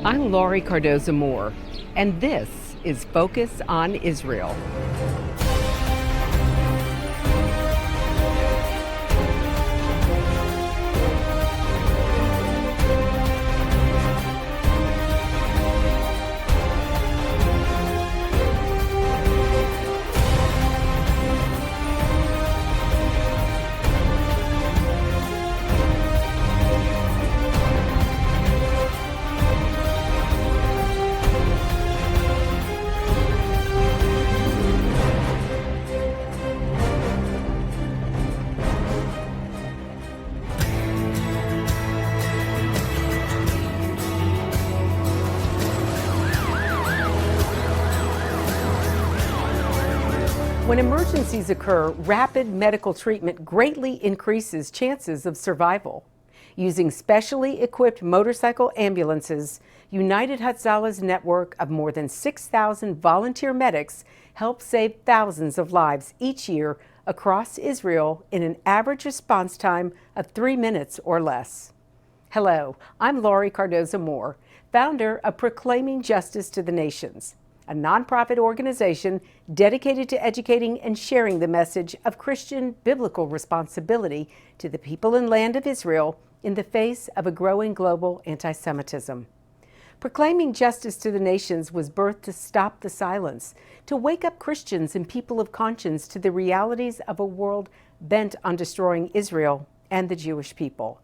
I'm Laurie Cardoza-Moore, and this is Focus on Israel. When emergencies occur, rapid medical treatment greatly increases chances of survival. Using specially equipped motorcycle ambulances, United Hatzalah's network of more than 6,000 volunteer medics help save thousands of lives each year across Israel in an average response time of 3 minutes or less. Hello, I'm Laurie Cardoza-Moore, founder of Proclaiming Justice to the Nations, a nonprofit organization dedicated to educating and sharing the message of Christian biblical responsibility to the people and land of Israel in the face of a growing global anti-Semitism. Proclaiming Justice to the Nations was birthed to stop the silence, to wake up Christians and people of conscience to the realities of a world bent on destroying Israel and the Jewish people.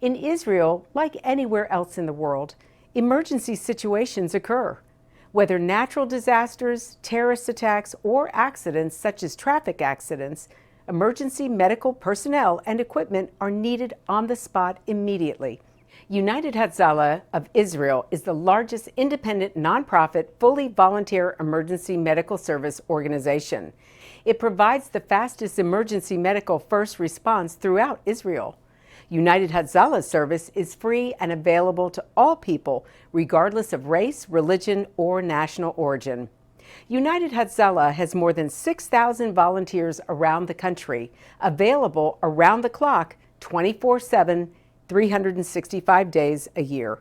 In Israel, like anywhere else in the world, emergency situations occur. Whether natural disasters, terrorist attacks, or accidents such as traffic accidents, emergency medical personnel and equipment are needed on the spot immediately. United Hatzalah of Israel is the largest independent nonprofit, fully volunteer emergency medical service organization. It provides the fastest emergency medical first response throughout Israel. United Hatzalah's service is free and available to all people, regardless of race, religion, or national origin. United Hatzalah has more than 6,000 volunteers around the country, available around the clock, 24/7, 365 days a year.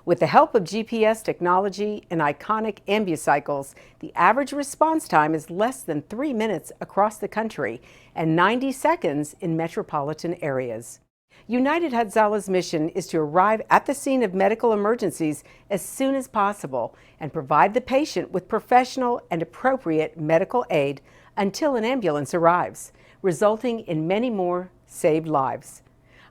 With the help of GPS technology and iconic ambucycles, the average response time is less than 3 minutes across the country and 90 seconds in metropolitan areas. United Hatzalah's mission is to arrive at the scene of medical emergencies as soon as possible and provide the patient with professional and appropriate medical aid until an ambulance arrives, resulting in many more saved lives.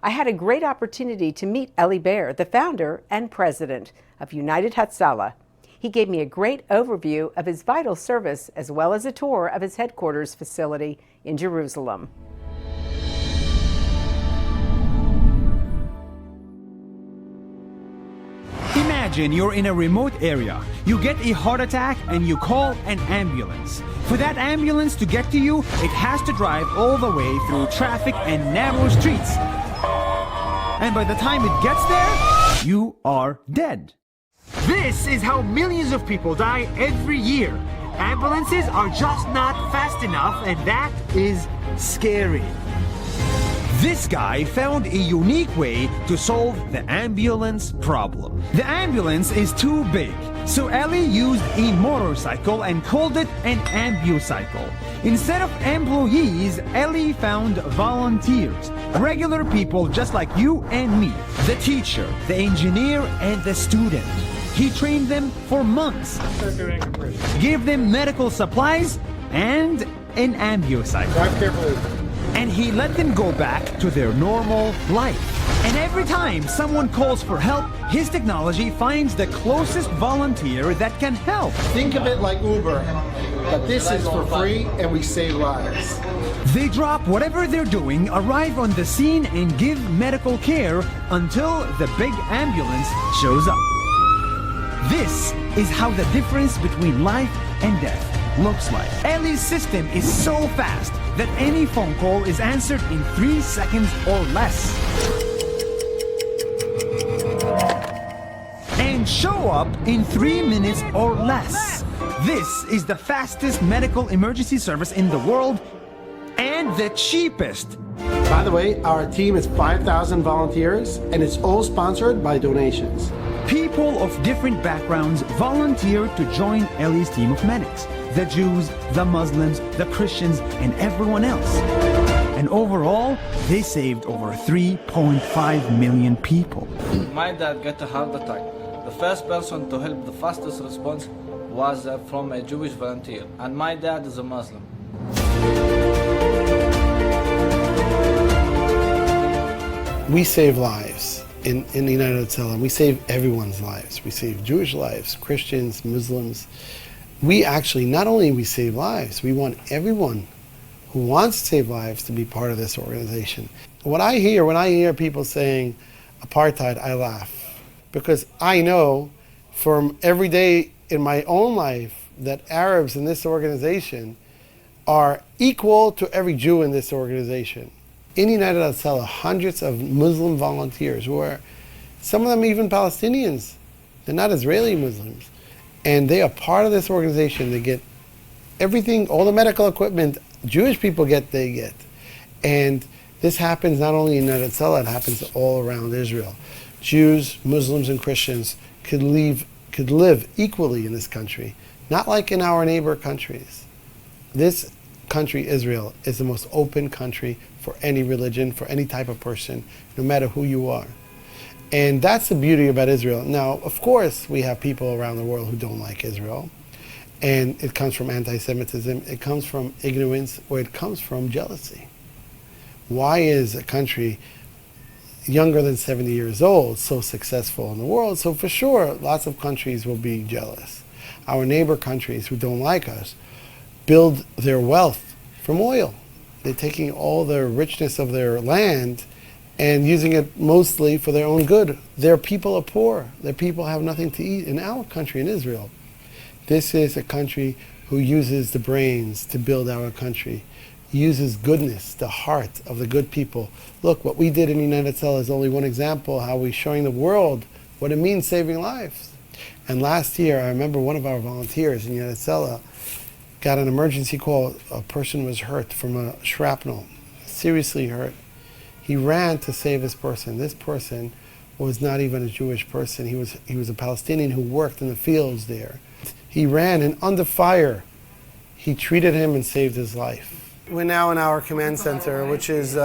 I had a great opportunity to meet Eli Baer, the founder and president of United Hatzalah. He gave me a great overview of his vital service as well as a tour of his headquarters facility in Jerusalem. Imagine you're in a remote area. You get a heart attack and you call an ambulance. For that ambulance to get to you, it has to drive all the way through traffic and narrow streets. And by the time it gets there, you are dead. This is how millions of people die every year. Ambulances are just not fast enough, and that is scary. This guy found a unique way to solve the ambulance problem. The ambulance is too big, so Eli used a motorcycle and called it an ambucycle. Instead of employees, Eli found volunteers, regular people just like you and me, the teacher, the engineer, and the student. He trained them for months, gave them medical supplies and an ambucycle. Drive carefully. And he let them go back to their normal life. And every time someone calls for help, his technology finds the closest volunteer that can help. Think of it like Uber, but this is for free and we save lives. They drop whatever they're doing, arrive on the scene, and give medical care until the big ambulance shows up. This is how the difference between life and death looks like. Eli's system is so fast that any phone call is answered in 3 seconds or less. And show up in 3 minutes or less. This is the fastest medical emergency service in the world and the cheapest. By the way, our team is 5,000 volunteers and it's all sponsored by donations. People of different backgrounds volunteered to join Eli's team of medics. The Jews, the Muslims, the Christians, and everyone else. And overall, they saved over 3.5 million people. My dad got a heart attack. The first person to help, the fastest response, was from a Jewish volunteer. And my dad is a Muslim. We save lives in the United Hatzalah. We save everyone's lives. We save Jewish lives, Christians, Muslims. We actually, not only we save lives, we want everyone who wants to save lives to be part of this organization. When I hear people saying apartheid, I laugh. Because I know from every day in my own life that Arabs in this organization are equal to every Jew in this organization. In the United Hatzalah, hundreds of Muslim volunteers who are, some of them even Palestinians. They're not Israeli Muslims. And they are part of this organization. They get everything, all the medical equipment Jewish people get, they get. And this happens not only in the United Hatzalah, it happens all around Israel. Jews, Muslims, and Christians could live equally in this country, not like in our neighbor countries. This country, Israel, is the most open country for any religion, for any type of person, no matter who you are. And that's the beauty about Israel. Now, of course, we have people around the world who don't like Israel. And it comes from anti-Semitism, it comes from ignorance, or it comes from jealousy. Why is a country younger than 70 years old so successful in the world? So for sure, lots of countries will be jealous. Our neighbor countries who don't like us build their wealth from oil. They're taking all the richness of their land and using it mostly for their own good. Their people are poor. Their people have nothing to eat. In our country, in Israel, this is a country who uses the brains to build our country, uses goodness, the heart of the good people. Look, what we did in the United Hatzalah is only one example how we're showing the world what it means saving lives. And last year, I remember one of our volunteers in the United Hatzalah got an emergency call. A person was hurt from a shrapnel, seriously hurt. He ran to save this person. This person was not even a Jewish person. He was a Palestinian who worked in the fields there. He ran, and under fire, he treated him and saved his life. We're now in our command center, which is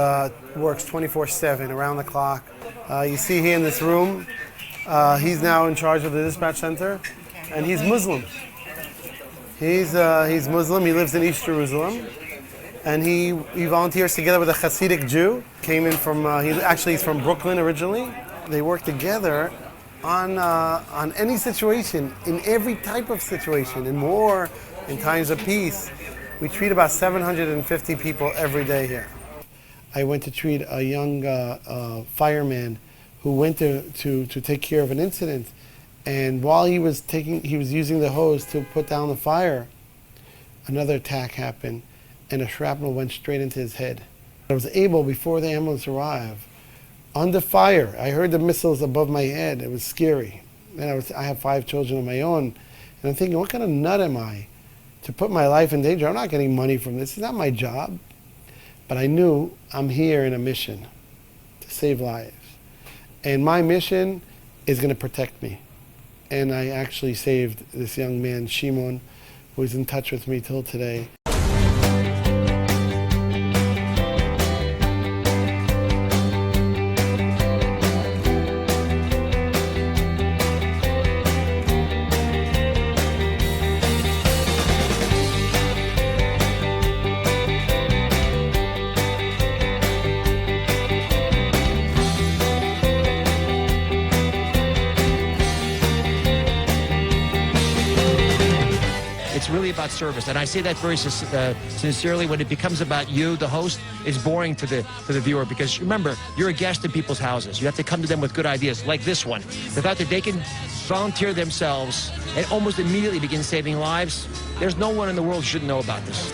works 24/7, around the clock. You see here in this room, he's now in charge of the dispatch center, and he's Muslim. He's Muslim. He lives in East Jerusalem, and he volunteers together with a Hasidic Jew. Came in from he's from Brooklyn originally. They work together on any situation, in every type of situation, in war, in times of peace. We treat about 750 people every day here. I went to treat a young fireman who went to take care of an incident, and while he was using the hose to put down the fire, another attack happened, and a shrapnel went straight into his head. I was able, before the ambulance arrived, under fire, I heard the missiles above my head. It was scary. And I have 5 children of my own, and I'm thinking, what kind of nut am I to put my life in danger? I'm not getting money from this. It's not my job. But I knew I'm here in a mission to save lives. And my mission is going to protect me. And I actually saved this young man, Shimon, who is in touch with me till today. It's really about service, and I say that very sincerely. When it becomes about you, the host, it's boring to the viewer, because remember, you're a guest in people's houses. You have to come to them with good ideas, like this one. The fact that they can volunteer themselves and almost immediately begin saving lives, there's no one in the world who shouldn't know about this.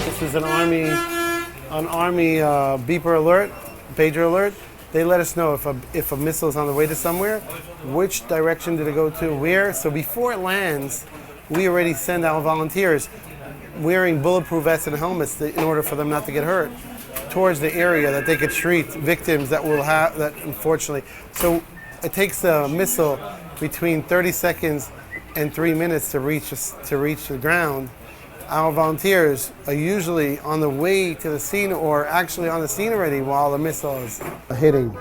This is an army beeper alert, pager alert. They let us know if a missile is on the way to somewhere, which direction did it go to, where. So before it lands, we already send our volunteers. wearing bulletproof vests and helmets in order for them not to get hurt towards the area that they could treat victims that will have that, unfortunately. So it takes a missile between 30 seconds and 3 minutes to reach the ground. Our volunteers are usually on the way to the scene or actually on the scene already while the missile is hitting.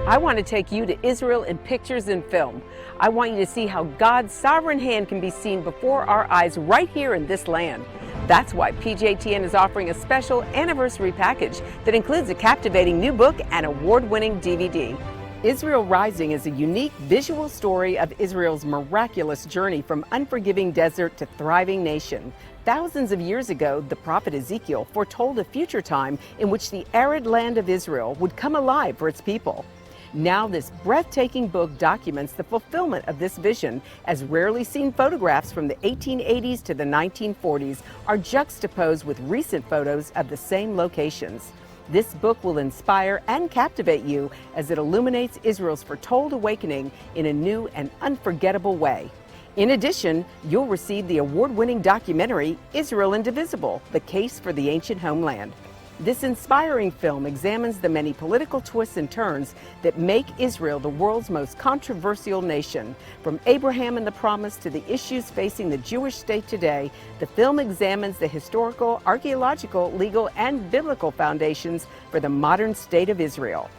I want to take you to Israel in pictures and film. I want you to see how God's sovereign hand can be seen before our eyes right here in this land. That's why PJTN is offering a special anniversary package that includes a captivating new book and award-winning DVD. Israel Rising is a unique visual story of Israel's miraculous journey from unforgiving desert to thriving nation. Thousands of years ago, the prophet Ezekiel foretold a future time in which the arid land of Israel would come alive for its people. Now this breathtaking book documents the fulfillment of this vision, as rarely seen photographs from the 1880s to the 1940s are juxtaposed with recent photos of the same locations. This book will inspire and captivate you as it illuminates Israel's foretold awakening in a new and unforgettable way. In addition, you'll receive the award-winning documentary, Israel Indivisible: The Case for the Ancient Homeland. This inspiring film examines the many political twists and turns that make Israel the world's most controversial nation. From Abraham and the Promise to the issues facing the Jewish state today, the film examines the historical, archaeological, legal, and biblical foundations for the modern state of Israel.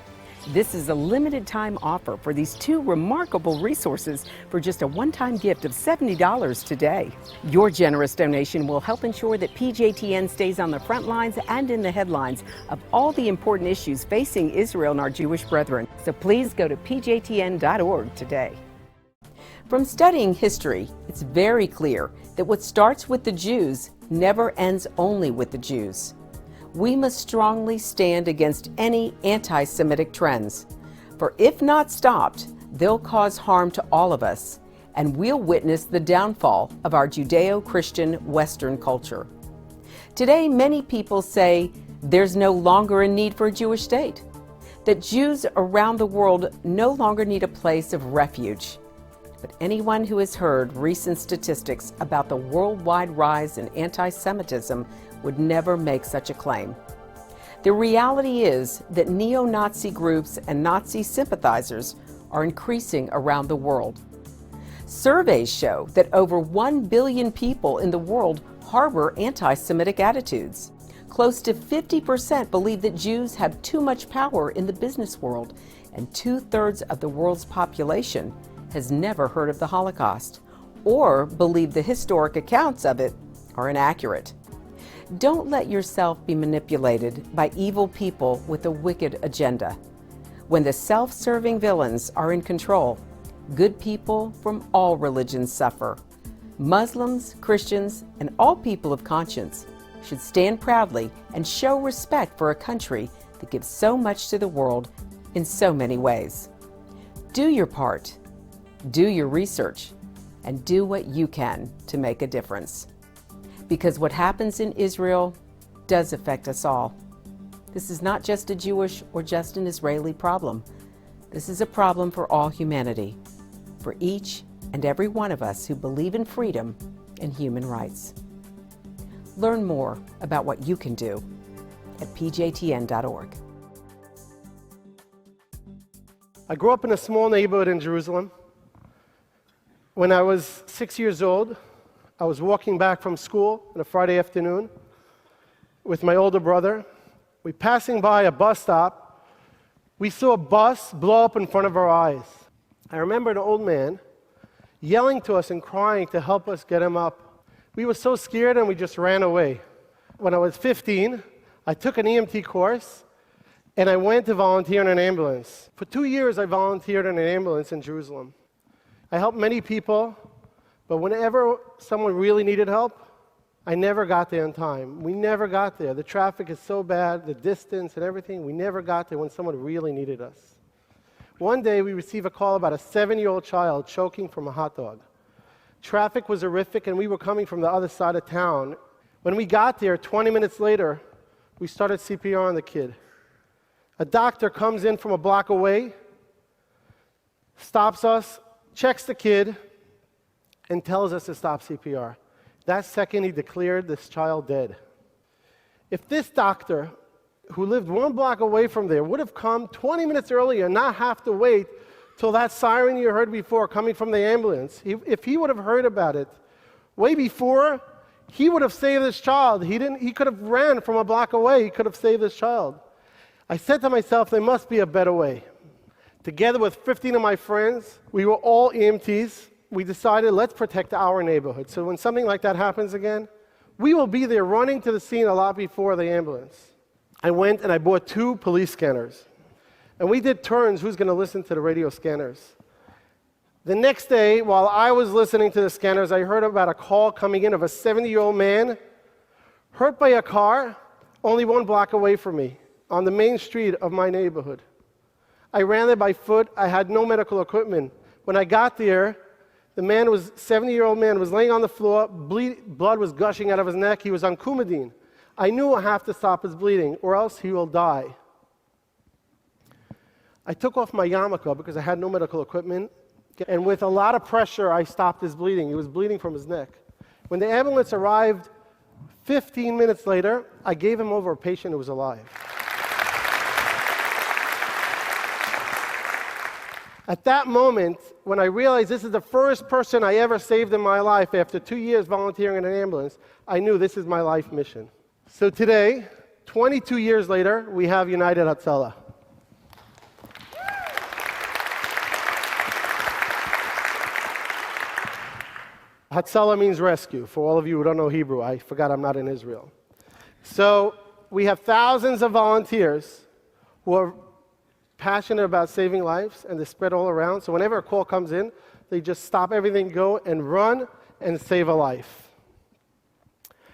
This is a limited time offer for these two remarkable resources for just a one-time gift of $70 today. Your generous donation will help ensure that PJTN stays on the front lines and in the headlines of all the important issues facing Israel and our Jewish brethren. So please go to pjtn.org today. From studying history, it's very clear that what starts with the Jews never ends only with the Jews. We must strongly stand against any anti-Semitic trends, for if not stopped, they'll cause harm to all of us, and we'll witness the downfall of our Judeo-Christian Western culture. Today, many people say there's no longer a need for a Jewish state, that Jews around the world no longer need a place of refuge. But anyone who has heard recent statistics about the worldwide rise in anti-Semitism would never make such a claim. The reality is that neo-Nazi groups and Nazi sympathizers are increasing around the world. Surveys show that over 1 billion people in the world harbor anti-Semitic attitudes. Close to 50% believe that Jews have too much power in the business world, and 2/3 of the world's population has never heard of the Holocaust or believe the historic accounts of it are inaccurate. Don't let yourself be manipulated by evil people with a wicked agenda. When the self-serving villains are in control, good people from all religions suffer. Muslims, Christians, and all people of conscience should stand proudly and show respect for a country that gives so much to the world in so many ways. Do your part, do your research, and do what you can to make a difference. Because what happens in Israel does affect us all. This is not just a Jewish or just an Israeli problem. This is a problem for all humanity, for each and every one of us who believe in freedom and human rights. Learn more about what you can do at pjtn.org. I grew up in a small neighborhood in Jerusalem. When I was 6 years old, I was walking back from school on a Friday afternoon with my older brother. We passing by a bus stop. We saw a bus blow up in front of our eyes. I remember an old man yelling to us and crying to help us get him up. We were so scared and we just ran away. When I was 15, I took an EMT course and I went to volunteer in an ambulance. For 2 years, I volunteered in an ambulance in Jerusalem. I helped many people, but whenever someone really needed help, I never got there in time. We never got there. The traffic is so bad, the distance and everything, we never got there when someone really needed us. One day, we received a call about a 7-year-old child choking from a hot dog. Traffic was horrific, and we were coming from the other side of town. When we got there, 20 minutes later, we started CPR on the kid. A doctor comes in from a block away, stops us, checks the kid, and tells us to stop CPR. That second, he declared this child dead. If this doctor, who lived 1 block away from there, would have come 20 minutes earlier and not have to wait till that siren you heard before coming from the ambulance, if he would have heard about it way before, he would have saved this child. He could have ran from a block away. He could have saved this child. I said to myself, there must be a better way. Together with 15 of my friends, we were all EMTs. We decided, let's protect our neighborhood. So when something like that happens again, we will be there running to the scene a lot before the ambulance. I went and I bought 2 police scanners. And we did turns, who's going to listen to the radio scanners. The next day, while I was listening to the scanners, I heard about a call coming in of a 70-year-old man hurt by a car only 1 block away from me on the main street of my neighborhood. I ran there by foot. I had no medical equipment. When I got there, the 70-year-old man was laying on the floor. Blood was gushing out of his neck. He was on Coumadine. I knew I have to stop his bleeding or else he will die. I took off my yarmulke because I had no medical equipment, and with a lot of pressure, I stopped his bleeding. He was bleeding from his neck. When the ambulance arrived 15 minutes later, I gave him over a patient who was alive. At that moment, when I realized this is the first person I ever saved in my life after 2 years volunteering in an ambulance, I knew this is my life mission. So today, 22 years later, we have United Hatzalah. Hatzalah means rescue. For all of you who don't know Hebrew, I forgot I'm not in Israel. So we have thousands of volunteers who are passionate about saving lives, and they spread all around. So whenever a call comes in, they just stop everything, go and run and save a life.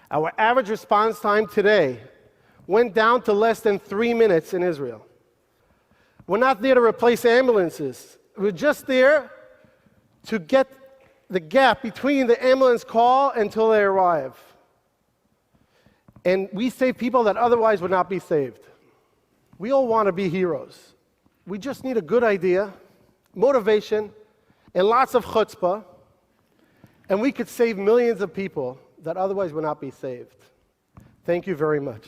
Our average response time today went down to less than 3 minutes in Israel. We're not there to replace ambulances. We're just there to get the gap between the ambulance call until they arrive. And we save people that otherwise would not be saved. We all want to be heroes. We just need a good idea, motivation, and lots of chutzpah, and we could save millions of people that otherwise would not be saved. Thank you very much.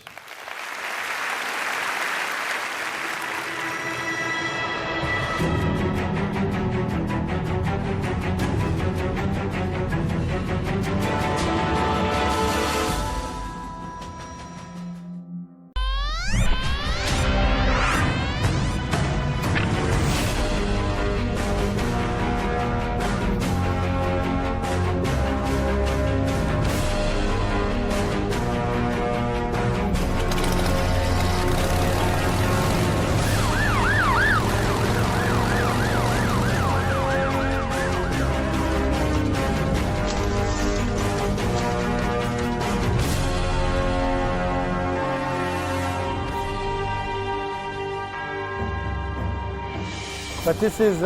But this is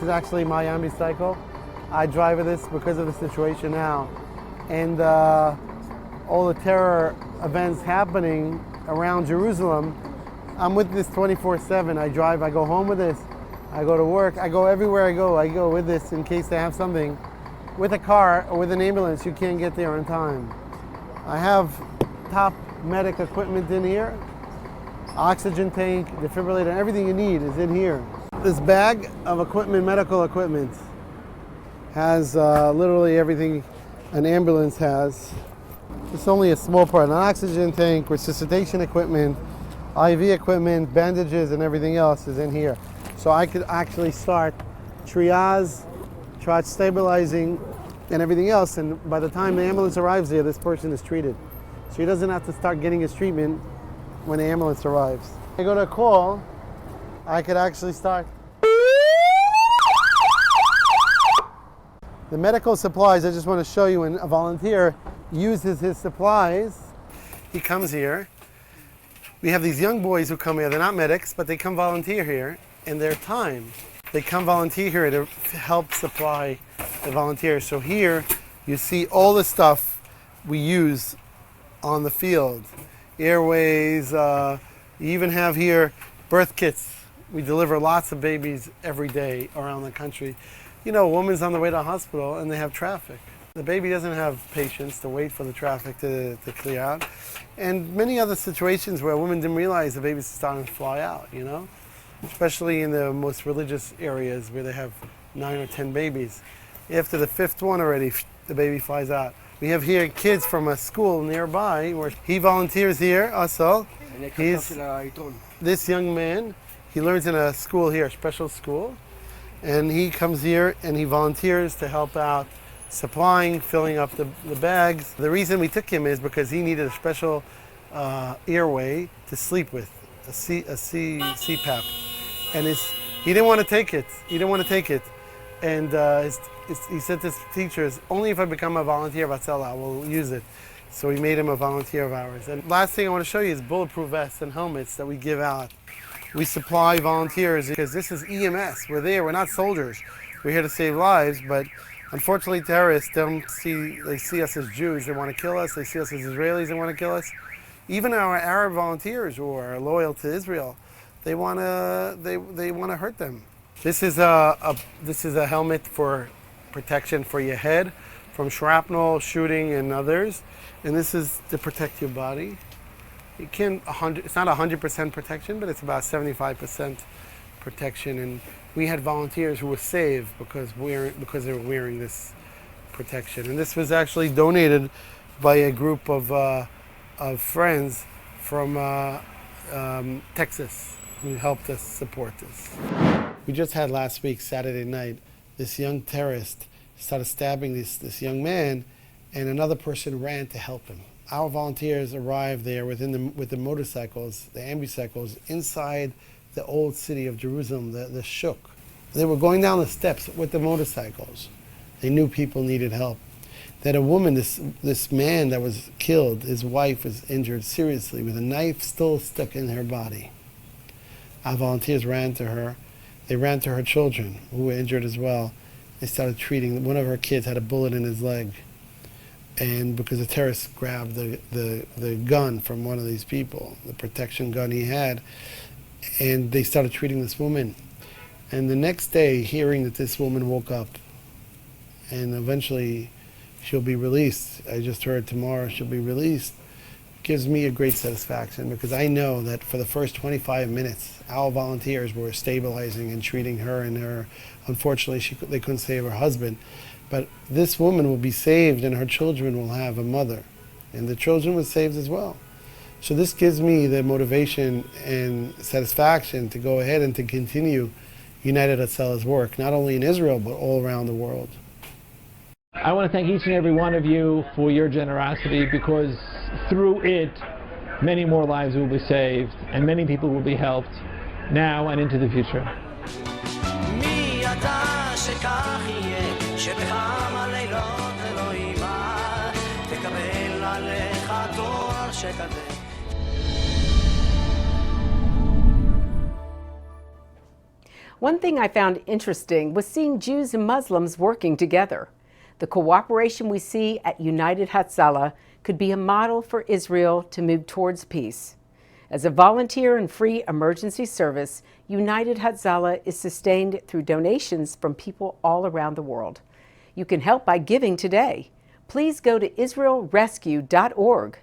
actually my ambi-cycle. I drive this because of the situation now. And all the terror events happening around Jerusalem, I'm with this 24/7. I drive, I go home with this, I go to work, I go everywhere I go with this in case they have something. With a car or with an ambulance, you can't get there on time. I have top medic equipment in here, oxygen tank, defibrillator, everything you need is in here. This bag of equipment, medical equipment, has literally everything an ambulance has. It's only a small part. An oxygen tank, resuscitation equipment, IV equipment, bandages, and everything else is in here. So I could actually start triage, start stabilizing, and everything else. And by the time the ambulance arrives there, this person is treated. So he doesn't have to start getting his treatment when the ambulance arrives. I go to a call, I could actually start. The medical supplies, I just want to show you, when a volunteer uses his supplies, he comes here. We have these young boys who come here, they're not medics, but they come volunteer here in their time. They come volunteer here to help supply the volunteers. So here you see all the stuff we use on the field. Airways, you even have here birth kits. We deliver lots of babies every day around the country. You know, a woman's on the way to the hospital and they have traffic. The baby doesn't have patience to wait for the traffic to clear out. And many other situations where a woman didn't realize the baby's starting to fly out, you know? Especially in the most religious areas where they have 9 or 10 babies. After the 5th one already, the baby flies out. We have here kids from a school nearby where he volunteers here, also. He's this young man. He learns in a school here, a special school. And he comes here and he volunteers to help out supplying, filling up the bags. The reason we took him is because he needed a special airway to sleep with, a CPAP. And he didn't want to take it. He didn't want to take it. And he said to his teachers, only if I become a volunteer of Hatzalah, I will use it. So we made him a volunteer of ours. And last thing I want to show you is bulletproof vests and helmets that we give out. We supply volunteers because this is EMS. We're there, we're not soldiers. We're here to save lives, but unfortunately terrorists they see us as Jews, they want to kill us. They see us as Israelis, they want to kill us. Even our Arab volunteers who are loyal to Israel, they want to hurt them. This is a helmet for protection for your head from shrapnel, shooting, and others. And this is to protect your body. It's not 100% protection, but it's about 75% protection. And we had volunteers who were saved because they were wearing this protection. And this was actually donated by a group of friends from Texas who helped us support this. We just had last week, Saturday night, this young terrorist started stabbing this young man, and another person ran to help him. Our volunteers arrived there with the motorcycles, the ambucycles, inside the old city of Jerusalem, the Shuk. They were going down the steps with the motorcycles. They knew people needed help. That a woman, this man that was killed, his wife was injured seriously with a knife still stuck in her body. Our volunteers ran to her. They ran to her children who were injured as well. They started treating. One of her kids had a bullet in his leg. And because the terrorists grabbed the gun from one of these people, the protection gun he had, and they started treating this woman. And the next day, hearing that this woman woke up, and eventually she'll be released. I just heard tomorrow she'll be released. Gives me a great satisfaction because I know that for the first 25 minutes, our volunteers were stabilizing and treating her, and her, unfortunately, they couldn't save her husband. But this woman will be saved and her children will have a mother. And the children were saved as well. So this gives me the motivation and satisfaction to go ahead and to continue United Hatzalah's work, not only in Israel, but all around the world. I want to thank each and every one of you for your generosity, because through it, many more lives will be saved and many people will be helped now and into the future. One thing I found interesting was seeing Jews and Muslims working together. The cooperation we see at United Hatzalah could be a model for Israel to move towards peace. As a volunteer and free emergency service, United Hatzalah is sustained through donations from people all around the world. You can help by giving today. Please go to israelrescue.org.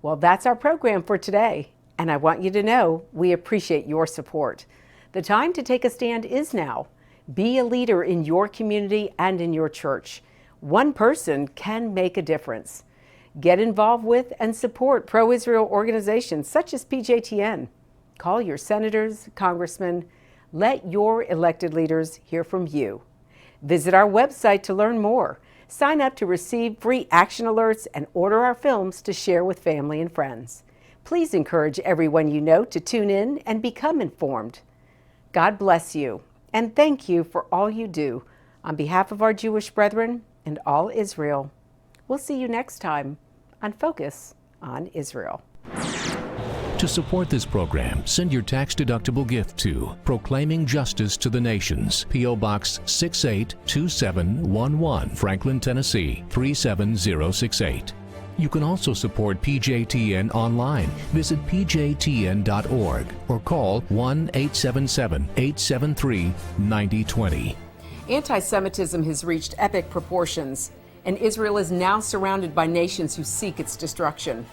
Well, that's our program for today, and I want you to know we appreciate your support. The time to take a stand is now. Be a leader in your community and in your church. One person can make a difference. Get involved with and support pro-Israel organizations such as PJTN. Call your senators, congressmen. Let your elected leaders hear from you. Visit our website to learn more. Sign up to receive free action alerts and order our films to share with family and friends. Please encourage everyone you know to tune in and become informed. God bless you, and thank you for all you do on behalf of our Jewish brethren and all Israel. We'll see you next time on Focus on Israel. To support this program, send your tax-deductible gift to Proclaiming Justice to the Nations, P.O. Box 682711, Franklin, Tennessee 37068. You can also support PJTN online. Visit pjtn.org or call 1-877-873-9020. Anti-Semitism has reached epic proportions, and Israel is now surrounded by nations who seek its destruction.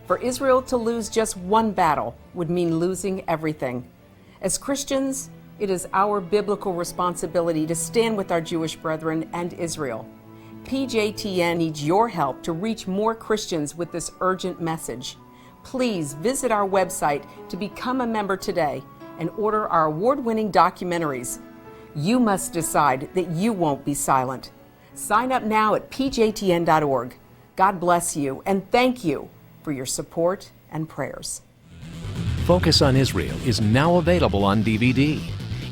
For Israel to lose just one battle would mean losing everything. As Christians, it is our biblical responsibility to stand with our Jewish brethren and Israel. PJTN needs your help to reach more Christians with this urgent message. Please visit our website to become a member today and order our award-winning documentaries. You must decide that you won't be silent. Sign up now at pjtn.org. God bless you, and thank you for your support and prayers. Focus on Israel is now available on DVD.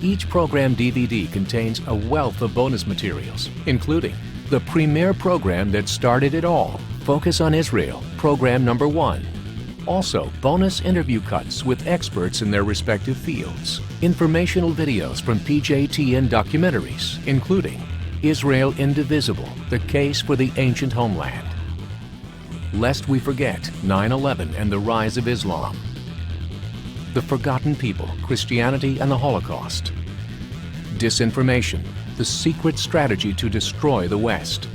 Each program DVD contains a wealth of bonus materials, including the premiere program that started it all, Focus on Israel, program number 1. Also, bonus interview cuts with experts in their respective fields. Informational videos from PJTN documentaries, including Israel Indivisible, the case for the ancient homeland. Lest we forget 9/11 and the rise of Islam. The Forgotten People, Christianity and the Holocaust. Disinformation, the secret strategy to destroy the West.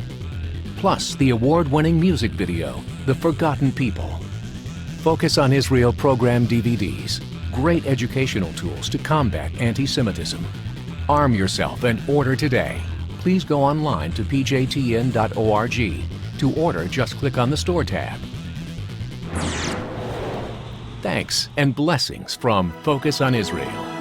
Plus the award-winning music video, The Forgotten People. Focus on Israel program DVDs, great educational tools to combat anti-Semitism. Arm yourself and order today. Please go online to pjtn.org. To order, just click on the Store tab. Thanks and blessings from Focus on Israel.